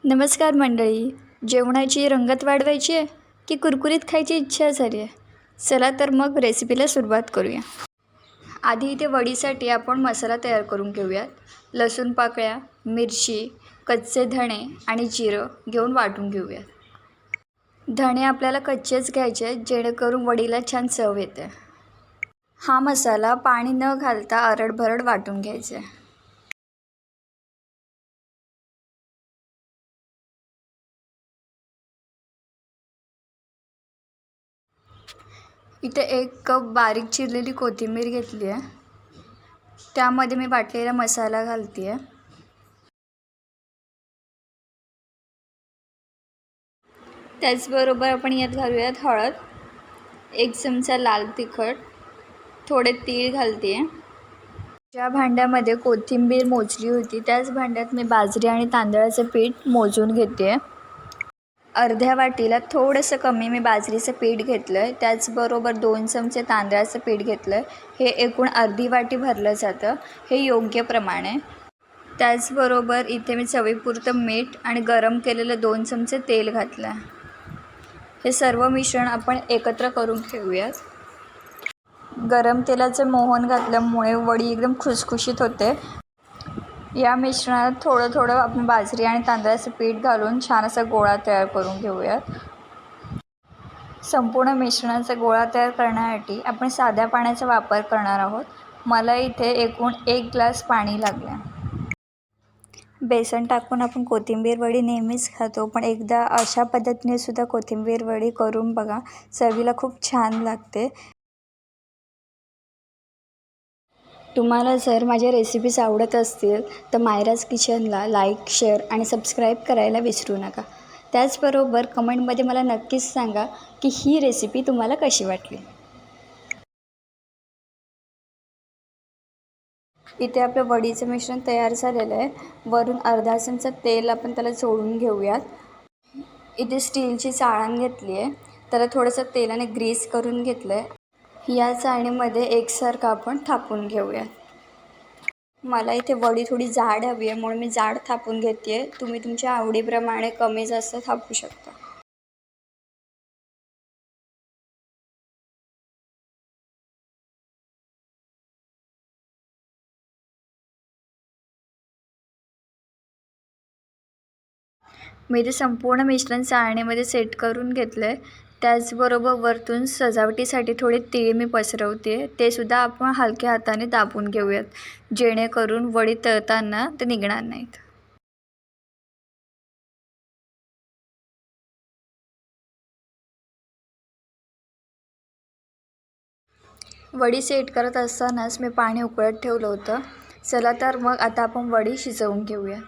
नमस्कार मंडळी. जेवणाची रंगत वाढवायची आहे की कुरकुरीत खायची इच्छा झाली आहे? चला तर मग रेसिपीला सुरुवात करूया. आधी इथे वडीसाठी आपण मसाला तयार करून घेऊयात. लसूण पाकळ्या, मिरची, कच्चे धणे आणि जिरं घेऊन वाटून घेऊयात. धणे आपल्याला कच्चेच घ्यायचे जेणेकरून वडीला छान चव येते. हा मसाला पाणी न घालता आरडभरड वाटून घ्यायचे. इथे 1 कप बारीक चिरलेली कोथिंबीर घेतली आहे. त्यामध्ये मी वाटलेला मसाला घालते आहे. त्याचबरोबर आपण यात घालूयात हळद, 1 चमचा लाल तिखट, थोडे तीळ घालते आहे. ज्या भांड्यामध्ये कोथिंबीर मोजली होती त्याच भांड्यात मी बाजरी आणि तांदळाचं पीठ मोजून घेते आहे. अर्ध्या वाटीला थोडंसं कमी मी बाजरीचं पीठ घेतलं आहे. त्याचबरोबर 2 चमचे तांदळाचं पीठ घेतलं आहे. हे एकूण अर्धी वाटी भरलं जातं. हे योग्य प्रमाण आहे. त्याचबरोबर इथे मी चवीपुरतं मीठ आणि गरम केलेलं 2 चमचे तेल घातलं आहे. हे सर्व मिश्रण आपण एकत्र करून ठेवूयात. गरम तेलाचं मोहन घातल्यामुळे वडी एकदम खुसखुशीत होते. या मिश्रणात थोडं थोडं आपण बाजरी आणि तांदळाचं पीठ घालून छान असा गोळा तयार करून घेऊयात. संपूर्ण मिश्रणाचा गोळा तयार करण्यासाठी आपण साध्या पाण्याचा वापर करणार आहोत. मला इथे एकूण 1 ग्लास पाणी लागलं. बेसन टाकून आपण कोथिंबीर वडी नेहमीच खातो, पण एकदा अशा पद्धतीने सुद्धा कोथिंबीर वडी करून बघा. चवीला खूप छान लागते. तुम्हाला जर माझ्या रेसिपीज आवडत असतील तर मायराज किचनला लाईक, शेअर आणि सबस्क्राईब करायला विसरू नका. त्याचबरोबर कमेंटमध्ये मला नक्कीच सांगा की ही रेसिपी तुम्हाला कशी वाटली. इथे आपलं वडीचं मिश्रण तयार झालेलं आहे. वरून अर्धा चमचा तेल आपण त्याला जोडून घेऊयात. इथे स्टीलची चाळण घेतली आहे. त्याला थोडंसं तेलाने ग्रीस करून घेतलं आहे. या चाळणीमध्ये एकसारखं आपण थापून घेऊयात. मला इथे वडी थोडी जाड हवी आहे म्हणून मी जाड थापून घेते आहे. तुम्ही तुमच्या आवडीप्रमाणे कमी जास्त थापू शकता. मी ते संपूर्ण मिश्रण चाळणीमध्ये सेट करून घेतलं आहे. त्याचबरोबर वरतून सजावटीसाठी थोडे तीळ मी पसरवते आहे. ते सुद्धा आपण हलक्या हाताने दाबून घेऊयात जेणेकरून वडी तळताना ते निघणार नाहीत. वडी सेट करत असतानाच मी पाणी उकळत ठेवलं होतं. चला तर मग आता आपण वडी शिजवून घेऊया.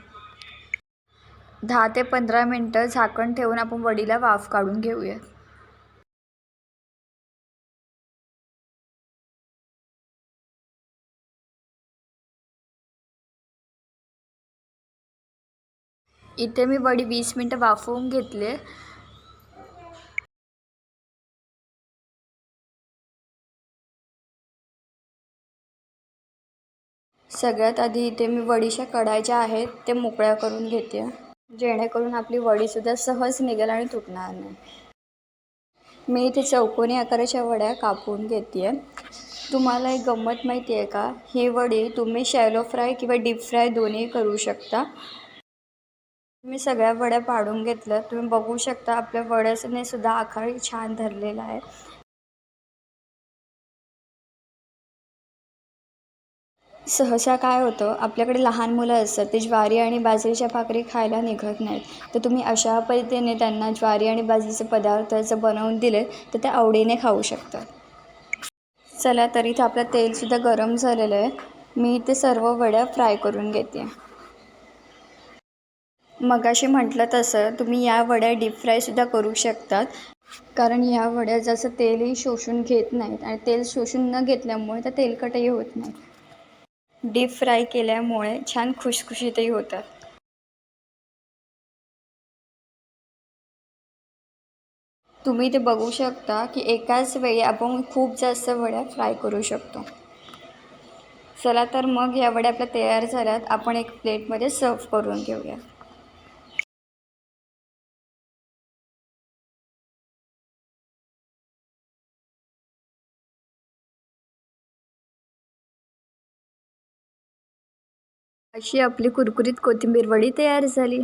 10 ते 15 मिनटं झाकण ठेवून आपण वडीला वाफ काढून घेऊया. इथे मी वडी 20 मिनटं वाफवून घेतले. सगळ्यात आधी इथे मी वडीच्या कढया ज्या आहेत ते मोकळ्या करून घेते जेणेकरून आपली वडीसुद्धा सहज निघेल आणि तुटणार नाही. मी इथे चौकोनी आकाराच्या वड्या कापून घेते आहे. तुम्हाला एक गंमत माहिती आहे का? ही वडी तुम्ही शॅलो फ्राय किंवा डीप फ्राय दोन्ही करू शकता. मी सगळ्या वड्या पाडून घेतल्या. तुम्ही बघू शकता आपल्या वड्याने सुद्धा आकार छान धरलेला आहे. सहसा काय होतं, आपल्याकडे लहान मुलं असतात, ते ज्वारी आणि बाजरीच्या भाकरी खायला निघत नाहीत. तर तुम्ही अशा पद्धतीने त्यांना ज्वारी आणि बाजरीचे पदार्थ जर बनवून दिले तर ते आवडीने खाऊ शकतात. चला तर इथं आपलं तेलसुद्धा गरम झालेलं आहे. मी इथे सर्व वड्या फ्राय करून घेते. मगाशी म्हटलं तसं तुम्ही या वड्या डीप फ्रायसुद्धा करू शकतात. कारण या वड्या जसं तेलही शोषून घेत नाहीत आणि तेल शोषून न घेतल्यामुळे त्या तेलकटही होत नाहीत. डीप फ्राय केल्यामुळे छान खुशखुशीतही होतात. तुम्ही ते बघू शकता की एकाच वेळी आपण खूप जास्त वड्या फ्राय करू शकतो. चला तर मग या वड्या आपल्या तयार झाल्यात. आपण एक प्लेटमध्ये सर्व करून घेऊया. अशी आपली कुरकुरीत कोथिंबीर वडी तयार झाली.